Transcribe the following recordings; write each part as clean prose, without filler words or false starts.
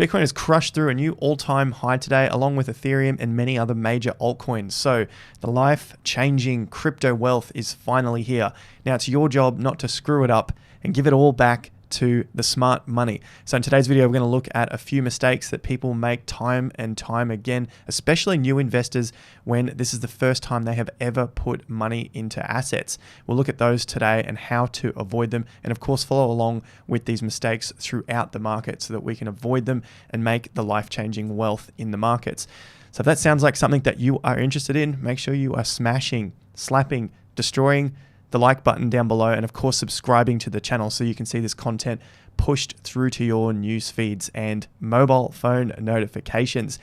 Bitcoin has crushed through a new all-time high today, along with Ethereum and many other major altcoins. So the life-changing crypto wealth is finally here. Now it's your job not to screw it up and give it all back to the smart money. So in today's video, we're going to look at a few mistakes that people make time and time again, especially new investors when this is the first time they have ever put money into assets. We'll look at those today and how to avoid them, and of course follow along with these mistakes throughout the market so that we can avoid them and make the life-changing wealth in the markets. So if that sounds like something that you are interested in, make sure you are smashing, slapping, destroying the like button down below, and of course subscribing to the channel so you can see this content pushed through to your news feeds and mobile phone notifications.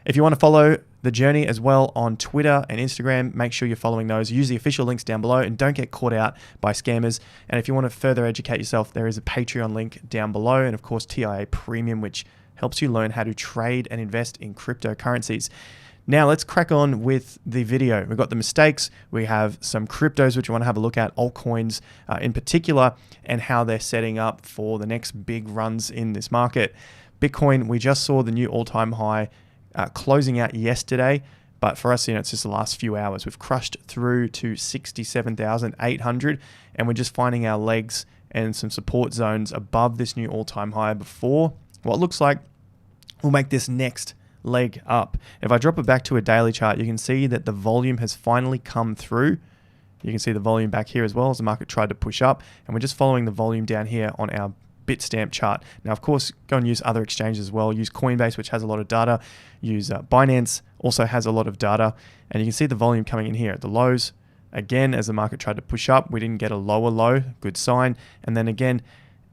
If you want to follow the journey as well on Twitter and Instagram, make sure you're following those. Use the official links down below and don't get caught out by scammers. And if you want to further educate yourself, there is a Patreon link down below, and of course TIA Premium, which helps you learn how to trade and invest in cryptocurrencies. Now let's crack on with the video. We've got the mistakes, we have some cryptos which we want to have a look at, altcoins in particular, and how they're setting up for the next big runs in this market. Bitcoin, we just saw the new all-time high closing out yesterday, but for us, it's just the last few hours. We've crushed through to 67,800, and we're just finding our legs and some support zones above this new all-time high before what looks like we'll make this next leg up. If I drop it back to a daily chart, you can see that the volume has finally come through. You can see the volume back here as well as the market tried to push up, and we're just following the volume down here on our Bitstamp chart. Now, of course, go and use other exchanges as well. Use Coinbase, which has a lot of data. Use Binance, also has a lot of data, and you can see the volume coming in here at the lows. Again, as the market tried to push up, we didn't get a lower low, good sign. And then again,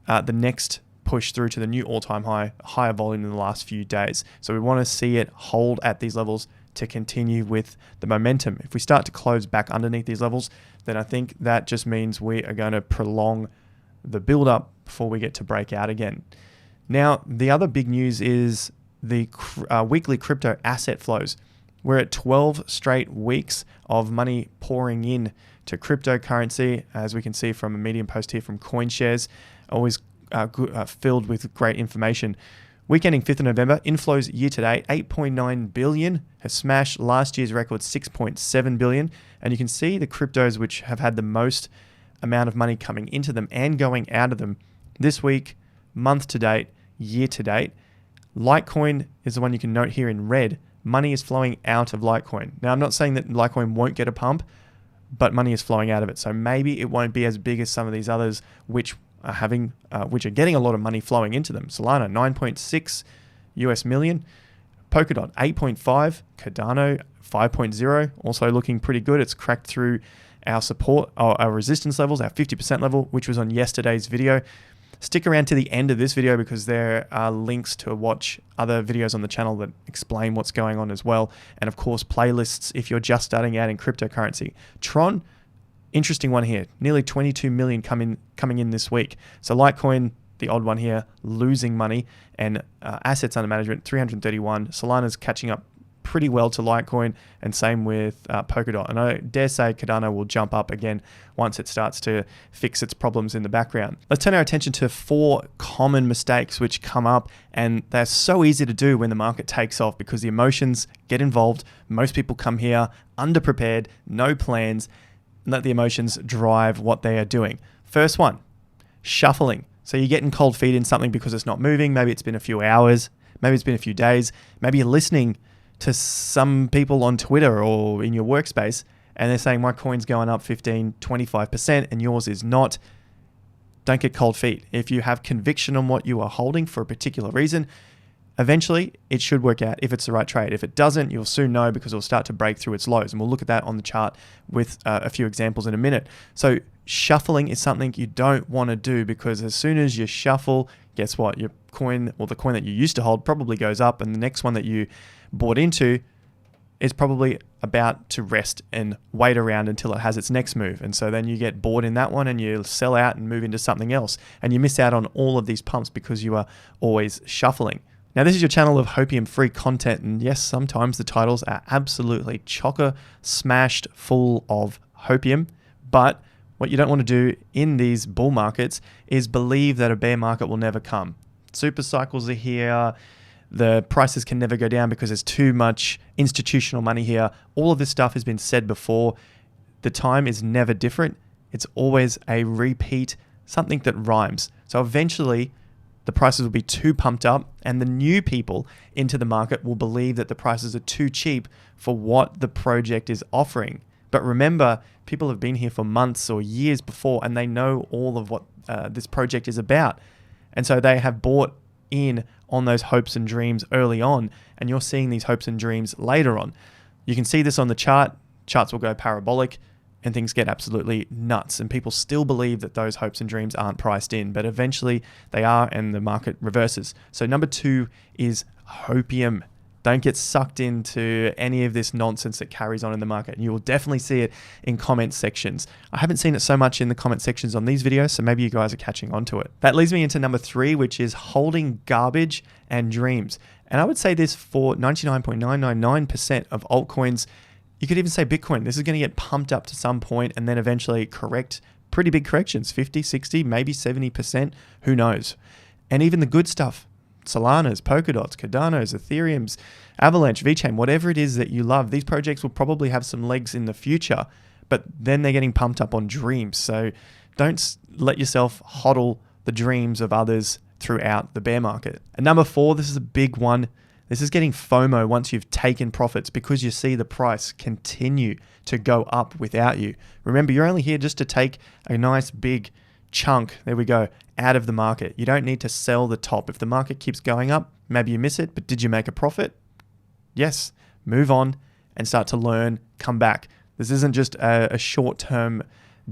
the next push through to the new all-time high, higher volume in the last few days. So we want to see it hold at these levels to continue with the momentum. If we start to close back underneath these levels, then I think that just means we are going to prolong the build up before we get to break out again. Now, the other big news is the weekly crypto asset flows. We're at 12 straight weeks of money pouring in to cryptocurrency, as we can see from a Medium post here from CoinShares, always filled with great information. Week ending 5th of November, inflows year to date, 8.9 billion, has smashed last year's record 6.7 billion. And you can see the cryptos which have had the most amount of money coming into them and going out of them this week, month to date, year to date. Litecoin is the one you can note here in red. Money is flowing out of Litecoin. Now, I'm not saying that Litecoin won't get a pump, but money is flowing out of it. So maybe it won't be as big as some of these others which are getting a lot of money flowing into them. Solana, 9.6 US million. Polkadot, 8.5. Cardano, 5.0. Also looking pretty good. It's cracked through our support, our resistance levels, our 50% level, which was on yesterday's video. Stick around to the end of this video because there are links to watch other videos on the channel that explain what's going on as well. And of course, playlists if you're just starting out in cryptocurrency. Tron, interesting one here. Nearly 22 million coming in this week. So Litecoin, the odd one here, losing money, and assets under management, 331. Solana's catching up pretty well to Litecoin, and same with Polkadot. And I dare say Cardano will jump up again once it starts to fix its problems in the background. Let's turn our attention to 4 common mistakes which come up, and they're so easy to do when the market takes off because the emotions get involved. Most people come here underprepared, no plans, let the emotions drive what they are doing. First one, shuffling. So you're getting cold feet in something because it's not moving. Maybe it's been a few hours, maybe it's been a few days, maybe you're listening to some people on Twitter or in your workspace, and they're saying my coin's going up 15, 25% and yours is not. Don't get cold feet. If you have conviction on what you are holding for a particular reason, eventually it should work out if it's the right trade. If it doesn't, you'll soon know because it'll start to break through its lows. And we'll look at that on the chart with a few examples in a minute. So shuffling is something you don't want to do because as soon as you shuffle, guess what? Your coin, or the coin that you used to hold, probably goes up, and the next one that you bought into is probably about to rest and wait around until it has its next move. And so then you get bored in that one and you sell out and move into something else. And you miss out on all of these pumps because you are always shuffling. Now, this is your channel of Hopium free content. And yes, sometimes the titles are absolutely chocker smashed full of Hopium. But what you don't want to do in these bull markets is believe that a bear market will never come. Super cycles are here. the prices can never go down because there's too much institutional money here. All of this stuff has been said before. The time is never different. It's always a repeat, something that rhymes. So eventually the prices will be too pumped up and the new people into the market will believe that the prices are too cheap for what the project is offering. But remember, people have been here for months or years before and they know all of what this project is about. And so they have bought in on those hopes and dreams early on, and you're seeing these hopes and dreams later on. You can see this on the chart. Charts will go parabolic and things get absolutely nuts, and people still believe that those hopes and dreams aren't priced in, but eventually they are and the market reverses. So number 2 is Hopium. Don't get sucked into any of this nonsense that carries on in the market. And you will definitely see it in comment sections. I haven't seen it so much in the comment sections on these videos, so maybe you guys are catching on to it. That leads me into number 3, which is holding garbage and dreams. And I would say this for 99.999% of altcoins. You could even say Bitcoin. This is going to get pumped up to some point and then eventually correct pretty big corrections, 50, 60, maybe 70%, who knows. And even the good stuff, Solana's, Polkadot's, Cardano's, Ethereum's, Avalanche, VeChain, whatever it is that you love, these projects will probably have some legs in the future, but then they're getting pumped up on dreams. So don't let yourself hodl the dreams of others throughout the bear market. And number 4, this is a big one. This is getting FOMO once you've taken profits because you see the price continue to go up without you. Remember, you're only here just to take a nice big chunk, there we go, out of the market. You don't need to sell the top. If the market keeps going up, maybe you miss it, but did you make a profit? Yes. Move on and start to learn, come back. This isn't just a short-term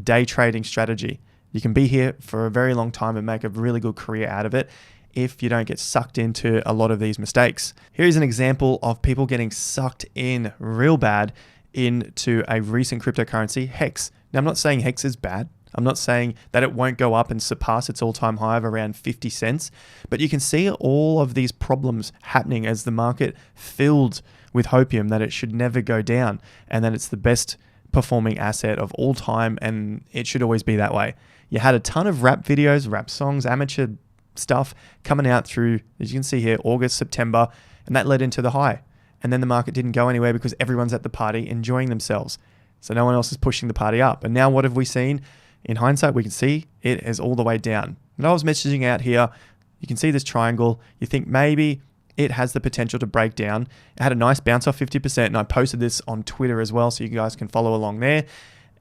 day trading strategy. You can be here for a very long time and make a really good career out of it if you don't get sucked into a lot of these mistakes. Here's an example of people getting sucked in real bad into a recent cryptocurrency, Hex. Now, I'm not saying Hex is bad. I'm not saying that it won't go up and surpass its all-time high of around 50 cents, but you can see all of these problems happening as the market filled with Hopium that it should never go down and that it's the best performing asset of all time and it should always be that way. You had a ton of rap videos, rap songs, amateur stuff coming out through, as you can see here, August, September, and that led into the high. And then the market didn't go anywhere because everyone's at the party enjoying themselves. So no one else is pushing the party up. And now what have we seen? In hindsight, we can see it is all the way down. And I was messaging out here, you can see this triangle. You think maybe it has the potential to break down. It had a nice bounce off 50%, and I posted this on Twitter as well, so you guys can follow along there.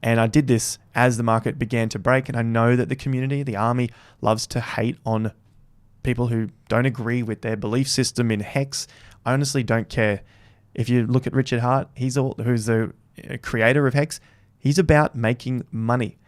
And I did this as the market began to break, and I know that the community, the army, loves to hate on people who don't agree with their belief system in Hex. I honestly don't care. If you look at Richard Hart, who's the creator of Hex, he's about making money.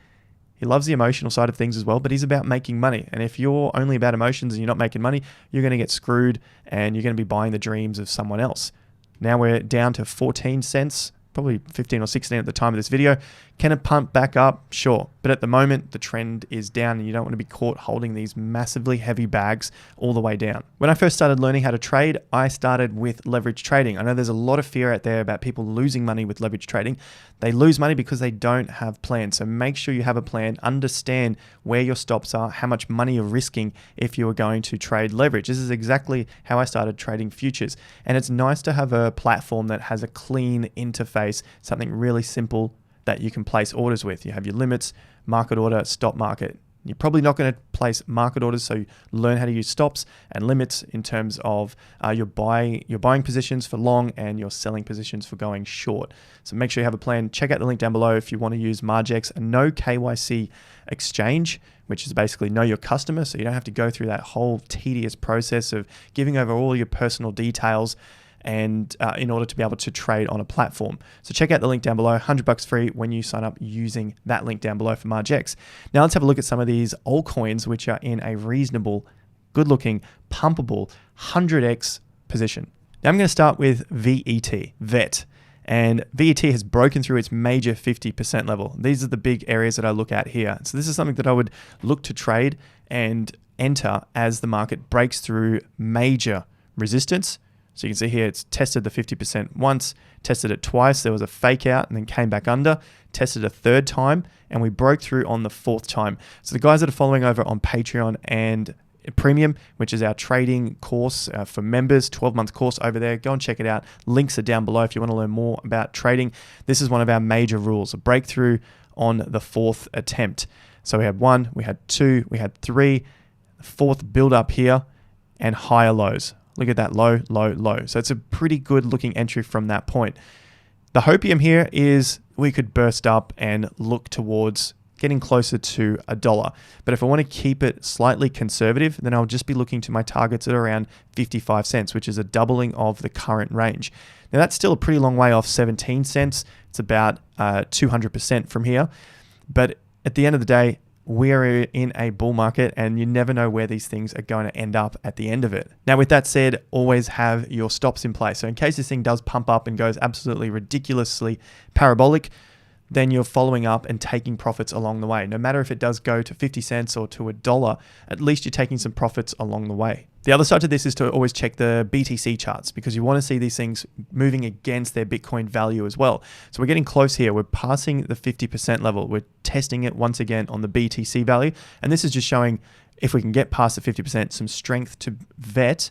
He loves the emotional side of things as well, but he's about making money. And if you're only about emotions and you're not making money, you're going to get screwed and you're going to be buying the dreams of someone else. Now we're down to 14 cents, probably 15 or 16 at the time of this video. Can it pump back up? Sure. But at the moment, the trend is down and you don't want to be caught holding these massively heavy bags all the way down. When I first started learning how to trade, I started with leverage trading. I know there's a lot of fear out there about people losing money with leverage trading. They lose money because they don't have plans. So make sure you have a plan, understand where your stops are, how much money you're risking if you are going to trade leverage. This is exactly how I started trading futures. And it's nice to have a platform that has a clean interface, something really simple that you can place orders with. You have your limits, market order, stop market. You're probably not going to place market orders, so learn how to use stops and limits in terms of your buying positions for long and your selling positions for going short. So make sure you have a plan. Check out the link down below if you want to use Margex, a no KYC exchange, which is basically know your customer, so you don't have to go through that whole tedious process of giving over all your personal details and in order to be able to trade on a platform. So check out the link down below, $100 free when you sign up using that link down below for Margex. Now let's have a look at some of these altcoins which are in a reasonable, good-looking, pumpable 100x position. Now I'm going to start with VET. And VET has broken through its major 50% level. These are the big areas that I look at here. So this is something that I would look to trade and enter as the market breaks through major resistance. So you can see here, it's tested the 50% once, tested it twice. There was a fake out and then came back under, tested a third time, and we broke through on the fourth time. So the guys that are following over on Patreon and Premium, which is our trading course for members, 12-month course over there. Go and check it out. Links are down below if you want to learn more about trading. This is one of our major rules, a breakthrough on the 4th attempt. So we had 1, we had 2, we had 3, the 4th build up here, and higher lows. Look at that, low, low, low. So it's a pretty good looking entry from that point. The Hopium here is we could burst up and look towards getting closer to $1. But if I want to keep it slightly conservative, then I'll just be looking to my targets at around 55 cents, which is a doubling of the current range. Now that's still a pretty long way off 17 cents. It's about 200% from here. But at the end of the day, we're in a bull market and you never know where these things are going to end up at the end of it. Now, with that said, always have your stops in place. So in case this thing does pump up and goes absolutely ridiculously parabolic, then you're following up and taking profits along the way. No matter if it does go to 50 cents or to $1, at least you're taking some profits along the way. The other side to this is to always check the BTC charts because you want to see these things moving against their Bitcoin value as well. So we're getting close here. We're passing the 50% level. We're testing it once again on the BTC value. And this is just showing if we can get past the 50%, some strength to vet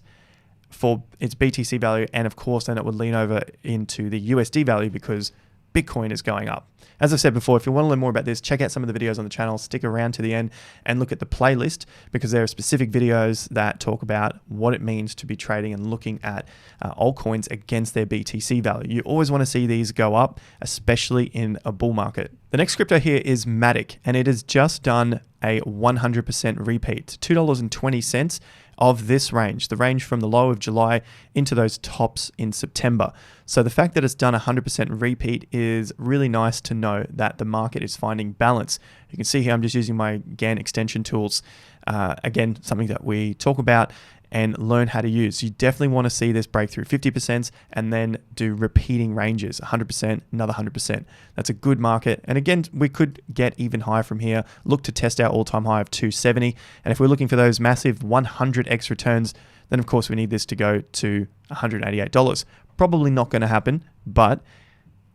for its BTC value. And of course, then it would lean over into the USD value because Bitcoin is going up. As I've said before, if you want to learn more about this, check out some of the videos on the channel, stick around to the end and look at the playlist because there are specific videos that talk about what it means to be trading and looking at altcoins against their BTC value. You always want to see these go up, especially in a bull market. The next crypto here is MATIC, and it has just done a 100% repeat, $2.20 of this range, the range from the low of July into those tops in September. So the fact that it's done a 100% repeat is really nice to know that the market is finding balance. You can see here I'm just using my GAN extension tools. Again, something that we talk about and learn how to use. You definitely want to see this break through 50% and then do repeating ranges, 100%, another 100%. That's a good market. And again, we could get even higher from here. Look to test our all-time high of 270. And if we're looking for those massive 100x returns, then of course we need this to go to $188. Probably not going to happen, but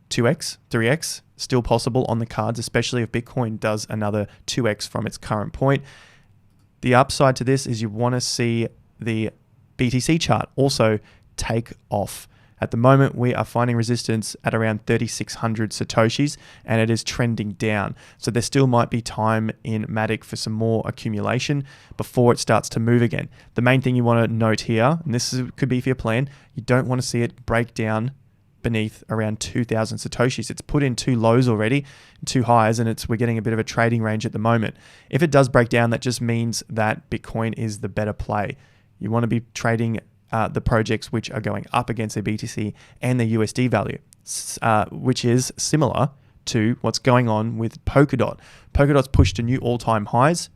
2x, 3x, still possible on the cards, especially if Bitcoin does another 2x from its current point. The upside to this is you want to see the BTC chart also take off. At the moment, we are finding resistance at around 3,600 Satoshis, and it is trending down. So there still might be time in MATIC for some more accumulation before it starts to move again. The main thing you want to note here, and could be for your plan, you don't want to see it break down beneath around 2,000 Satoshis. It's put in 2 lows already, 2 highs, and we're getting a bit of a trading range at the moment. If it does break down, that just means that Bitcoin is the better play. You want to be trading the projects which are going up against their BTC and their USD value, which is similar to what's going on with Polkadot. Polkadot's pushed to new all-time highs,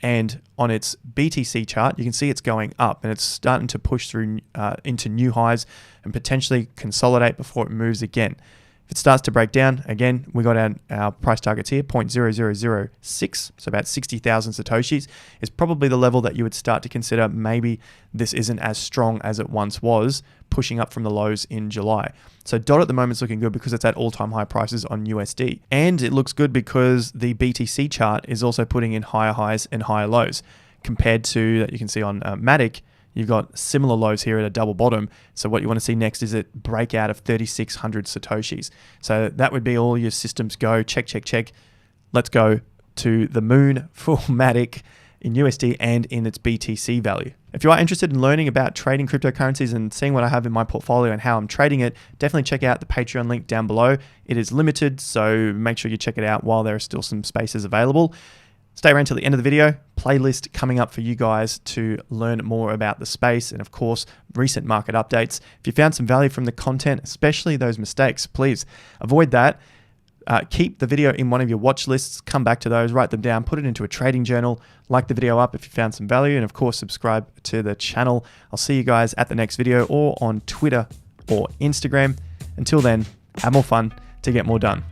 and on its BTC chart, you can see it's going up, and it's starting to push through into new highs and potentially consolidate before it moves again. If it starts to break down, again, we got our price targets here, 0.0006, so about 60,000 Satoshis, is probably the level that you would start to consider maybe this isn't as strong as it once was, pushing up from the lows in July. So DOT at the moment is looking good because it's at all-time high prices on USD. And it looks good because the BTC chart is also putting in higher highs and higher lows compared to, that you can see on MATIC, you've got similar lows here at a double bottom. So what you want to see next is it break out of 3,600 Satoshis. So that would be all your systems go. Check, check, check. Let's go to the moon for MATIC in USD and in its BTC value. If you are interested in learning about trading cryptocurrencies and seeing what I have in my portfolio and how I'm trading it, definitely check out the Patreon link down below. It is limited, so make sure you check it out while there are still some spaces available. Stay around till the end of the video. Playlist coming up for you guys to learn more about the space and, of course, recent market updates. If you found some value from the content, especially those mistakes, please avoid that. Keep the video in one of your watch lists. Come back to those, write them down, put it into a trading journal. Like the video up if you found some value, and, of course, subscribe to the channel. I'll see you guys at the next video or on Twitter or Instagram. Until then, have more fun to get more done.